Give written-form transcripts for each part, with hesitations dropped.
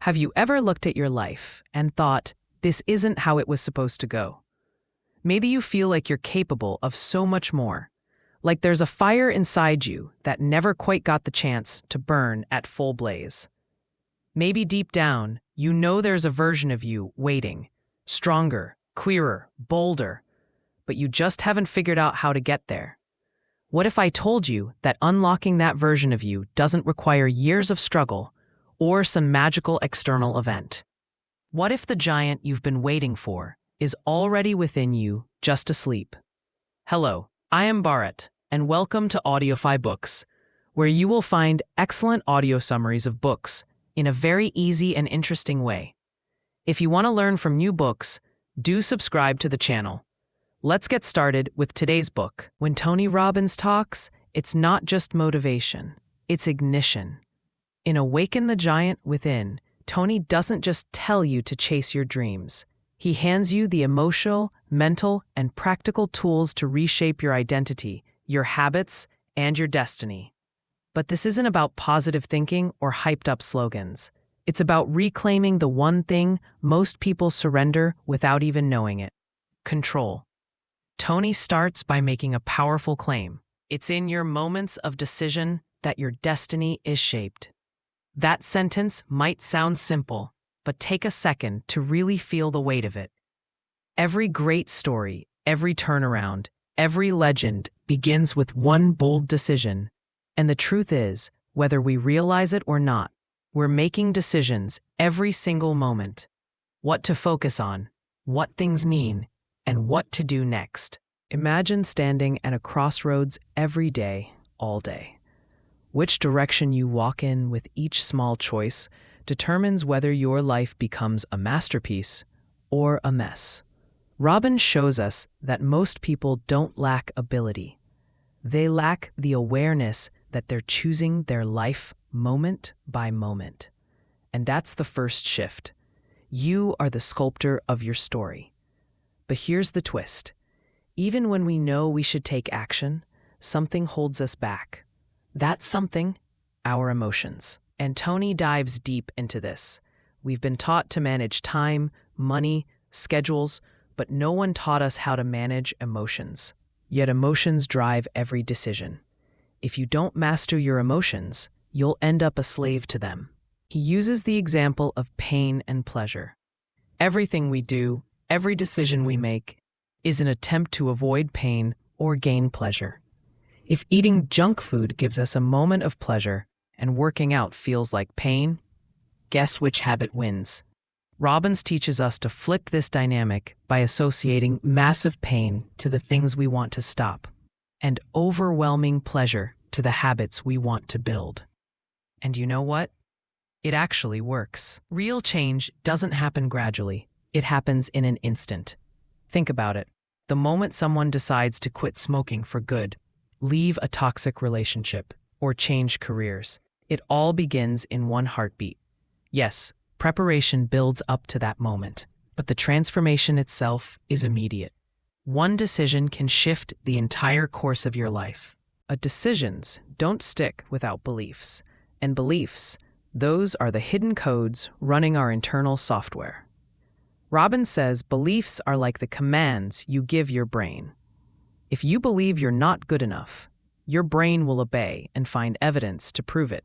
Have you ever looked at your life and thought, this isn't how it was supposed to go? Maybe you feel like you're capable of so much more, like there's a fire inside you that never quite got the chance to burn at full blaze. Maybe deep down, you know there's a version of you waiting, stronger, clearer, bolder, but you just haven't figured out how to get there. What if I told you that unlocking that version of you doesn't require years of struggle or some magical external event? What if the giant you've been waiting for is already within you, just asleep? Hello, I am Bharat, and welcome to Audiofybooks, where you will find excellent audio summaries of books in a very easy and interesting way. If you want to learn from new books, do subscribe to the channel. Let's get started with today's book. When Tony Robbins talks, it's not just motivation, it's ignition. In Awaken the Giant Within, Tony doesn't just tell you to chase your dreams. He hands you the emotional, mental, and practical tools to reshape your identity, your habits, and your destiny. But this isn't about positive thinking or hyped-up slogans. It's about reclaiming the one thing most people surrender without even knowing it: control. Tony starts by making a powerful claim. It's in your moments of decision that your destiny is shaped. That sentence might sound simple, but take a second to really feel the weight of it. Every great story, every turnaround, every legend begins with one bold decision. And the truth is, whether we realize it or not, we're making decisions every single moment. What to focus on, what things mean, and what to do next. Imagine standing at a crossroads every day, all day. Which direction you walk in with each small choice determines whether your life becomes a masterpiece or a mess. Robbins shows us that most people don't lack ability. They lack the awareness that they're choosing their life moment by moment. And that's the first shift. You are the sculptor of your story. But here's the twist. Even when we know we should take action, something holds us back. That something, our emotions. And Tony dives deep into this. We've been taught to manage time, money, schedules, but no one taught us how to manage emotions. Yet emotions drive every decision. If you don't master your emotions, you'll end up a slave to them. He uses the example of pain and pleasure. Everything we do, every decision we make, is an attempt to avoid pain or gain pleasure. If eating junk food gives us a moment of pleasure and working out feels like pain, guess which habit wins? Robbins teaches us to flip this dynamic by associating massive pain to the things we want to stop and overwhelming pleasure to the habits we want to build. And you know what? It actually works. Real change doesn't happen gradually. It happens in an instant. Think about it. The moment someone decides to quit smoking for good, leave a toxic relationship, or change careers, it all begins in one heartbeat. Yes, preparation builds up to that moment, but the transformation itself is immediate. One decision can shift the entire course of your life. Decisions don't stick without beliefs, and beliefs, those are the hidden codes running our internal software. Robbins says beliefs are like the commands you give your brain. If you believe you're not good enough, your brain will obey and find evidence to prove it.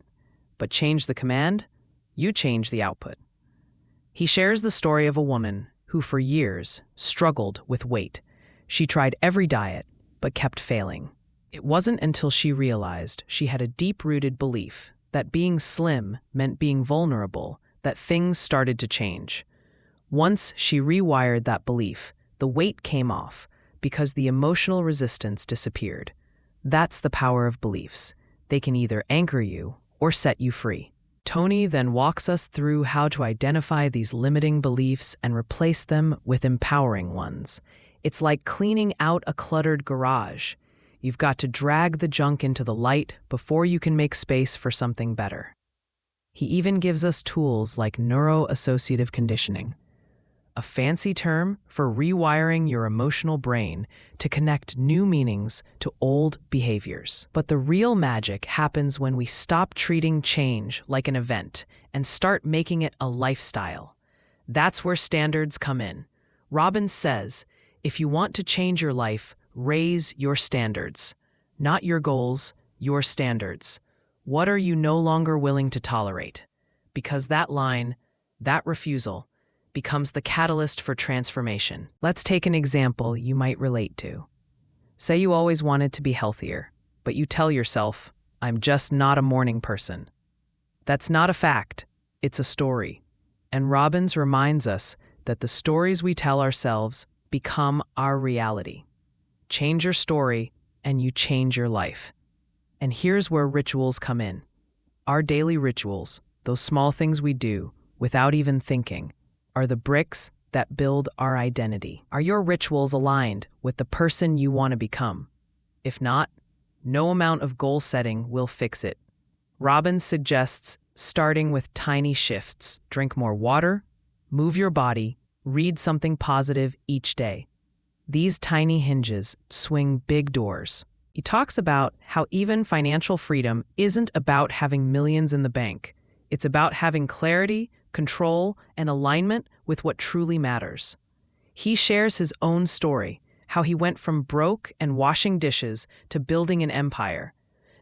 But change the command, you change the output. He shares the story of a woman who for years struggled with weight. She tried every diet, but kept failing. It wasn't until she realized she had a deep-rooted belief that being slim meant being vulnerable that things started to change. Once she rewired that belief, the weight came off because the emotional resistance disappeared. That's the power of beliefs. They can either anchor you or set you free. Tony then walks us through how to identify these limiting beliefs and replace them with empowering ones. It's like cleaning out a cluttered garage. You've got to drag the junk into the light before you can make space for something better. He even gives us tools like neuro-associative conditioning, a fancy term for rewiring your emotional brain to connect new meanings to old behaviors. But the real magic happens when we stop treating change like an event and start making it a lifestyle. That's where standards come in. Robbins says, if you want to change your life, raise your standards. Not your goals, your standards. What are you no longer willing to tolerate? Because that line, that refusal, becomes the catalyst for transformation. Let's take an example you might relate to. Say you always wanted to be healthier, but you tell yourself, I'm just not a morning person. That's not a fact, it's a story. And Robbins reminds us that the stories we tell ourselves become our reality. Change your story, and you change your life. And here's where rituals come in. Our daily rituals, those small things we do without even thinking, are the bricks that build our identity. Are your rituals aligned with the person you want to become? If not, no amount of goal setting will fix it. Robbins suggests starting with tiny shifts. Drink more water, move your body, read something positive each day. These tiny hinges swing big doors. He talks about how even financial freedom isn't about having millions in the bank. It's about having clarity, control, and alignment with what truly matters. He shares his own story, how he went from broke and washing dishes to building an empire,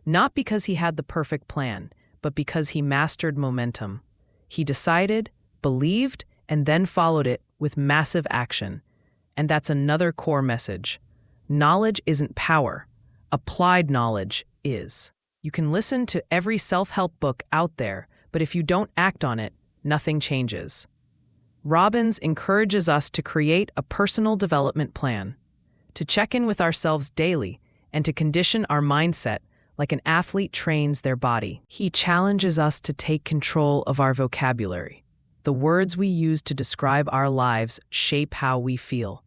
not because he had the perfect plan, but because he mastered momentum. He decided, believed, and then followed it with massive action. And that's another core message. Knowledge isn't power. Applied knowledge is. You can listen to every self-help book out there, but if you don't act on it, nothing changes. Robbins encourages us to create a personal development plan, to check in with ourselves daily, and to condition our mindset like an athlete trains their body. He challenges us to take control of our vocabulary. The words we use to describe our lives shape how we feel.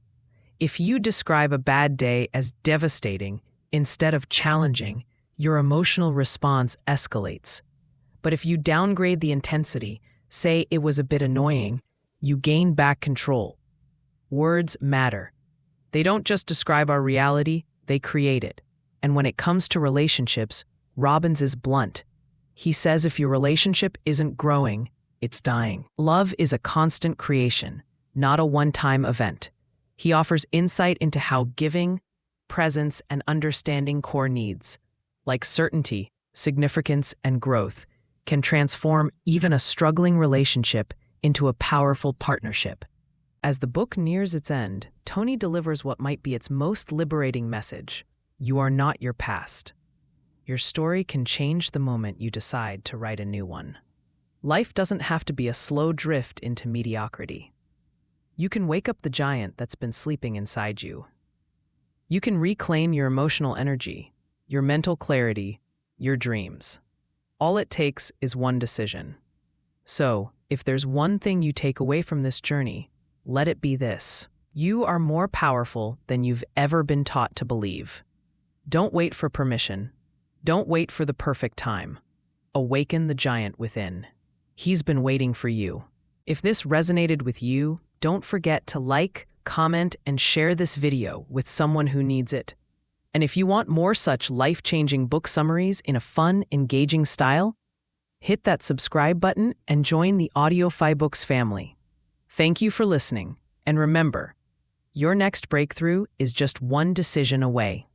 If you describe a bad day as devastating instead of challenging, your emotional response escalates. But if you downgrade the intensity, say it was a bit annoying, you gain back control. Words matter. They don't just describe our reality, they create it. And when it comes to relationships, Robbins is blunt. He says if your relationship isn't growing, it's dying. Love is a constant creation, not a one-time event. He offers insight into how giving, presence, and understanding core needs, like certainty, significance, and growth, can transform even a struggling relationship into a powerful partnership. As the book nears its end, Tony delivers what might be its most liberating message. You are not your past. Your story can change the moment you decide to write a new one. Life doesn't have to be a slow drift into mediocrity. You can wake up the giant that's been sleeping inside you. You can reclaim your emotional energy, your mental clarity, your dreams. All it takes is one decision. So, if there's one thing you take away from this journey, let it be this. You are more powerful than you've ever been taught to believe. Don't wait for permission. Don't wait for the perfect time. Awaken the giant within. He's been waiting for you. If this resonated with you, don't forget to like, comment, and share this video with someone who needs it. And if you want more such life-changing book summaries in a fun, engaging style, hit that subscribe button and join the Audiofybooks family. Thank you for listening, and remember, your next breakthrough is just one decision away.